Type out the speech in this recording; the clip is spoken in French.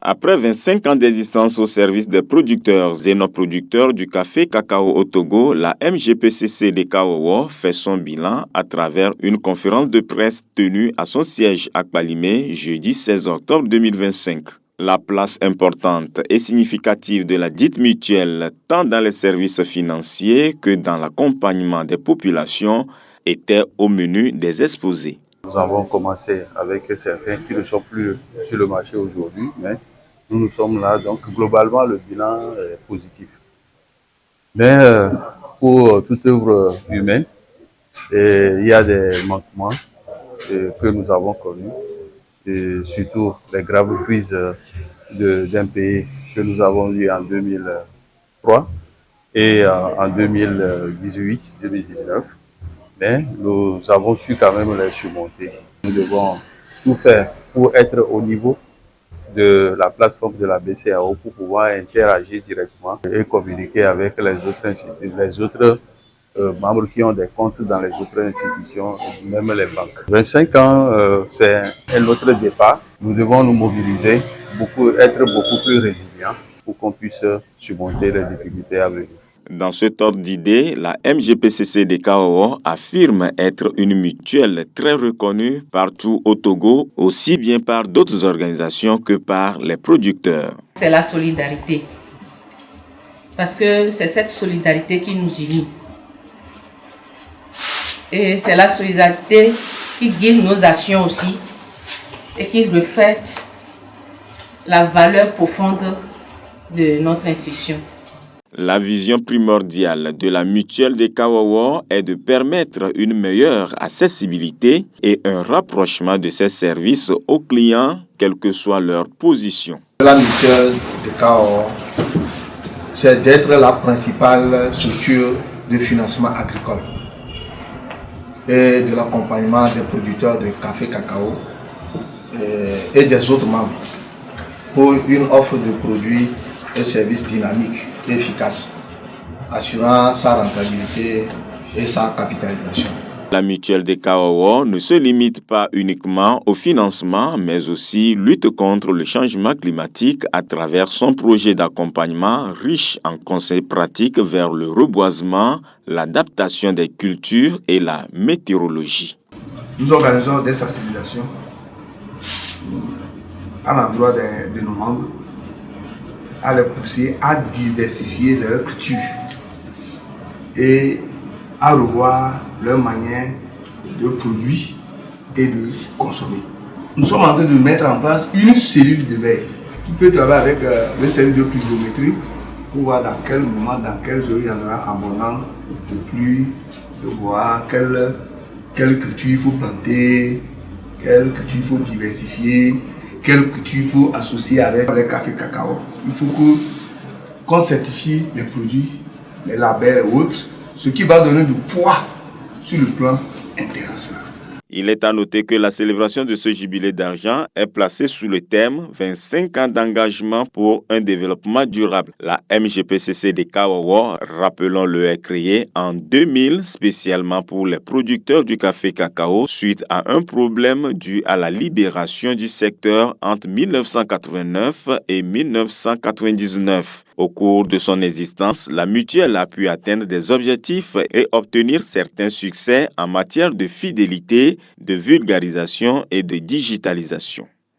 Après 25 ans d'existence au service des producteurs et non-producteurs du café cacao au Togo, la MGPCC de Kawowo fait son bilan à travers une conférence de presse tenue à son siège à Kpalimé jeudi 16 octobre 2025. La place importante et significative de la dite mutuelle, tant dans les services financiers que dans l'accompagnement des populations, était au menu des exposés. Nous avons commencé avec certains qui ne sont plus sur le marché aujourd'hui, mais nous sommes là, donc globalement le bilan est positif. Mais pour toute œuvre humaine, il y a des manquements que nous avons connus, et surtout les graves crises d'un pays que nous avons eues en 2003 et en 2018-2019. Mais nous avons su quand même les surmonter. Nous devons tout faire pour être au niveau de la plateforme de la BCEAO pour pouvoir interagir directement et communiquer avec les autres membres qui ont des comptes dans les autres institutions, même les banques. 25 ans, c'est un autre départ. Nous devons nous mobiliser, être beaucoup plus résilients pour qu'on puisse surmonter les difficultés à venir. Dans cet ordre d'idées, la MGPCC de Kawowo affirme être une mutuelle très reconnue partout au Togo, aussi bien par d'autres organisations que par les producteurs. C'est la solidarité, parce que c'est cette solidarité qui nous unit. Et c'est la solidarité qui guide nos actions aussi et qui reflète la valeur profonde de notre institution. La vision primordiale de la mutuelle de Kawowo est de permettre une meilleure accessibilité et un rapprochement de ces services aux clients, quelle que soit leur position. La mutuelle de Kawowo, c'est d'être la principale structure de financement agricole et de l'accompagnement des producteurs de café cacao et des autres membres pour une offre de produits et services dynamiques et efficaces, assurant sa rentabilité et sa capitalisation. La mutuelle de Kawowo ne se limite pas uniquement au financement, mais aussi lutte contre le changement climatique à travers son projet d'accompagnement riche en conseils pratiques vers le reboisement, l'adaptation des cultures et la météorologie. Nous organisons des sensibilisations à l'endroit de nos membres, à les pousser à diversifier leur culture et à revoir leur manière de produire et de consommer. Nous sommes en train de mettre en place une cellule de veille qui peut travailler avec les cellules de pluviométrie pour voir dans quel moment, dans quelle zone il y en aura abondant de pluie, de voir quelle culture il faut planter, quelle culture il faut diversifier, quelle culture il faut associer avec les cafés cacao. Il faut qu'on certifie les produits, les labels et autres, ce qui va donner du poids sur le plan international. Il est à noter que la célébration de ce jubilé d'argent est placée sous le thème 25 ans d'engagement pour un développement durable. La MGPCC de Kawowo, rappelons-le, est créée en 2000 spécialement pour les producteurs du café cacao suite à un problème dû à la libération du secteur entre 1989 et 1999. Au cours de son existence, la mutuelle a pu atteindre des objectifs et obtenir certains succès en matière de fidélité, de vulgarisation et de digitalisation.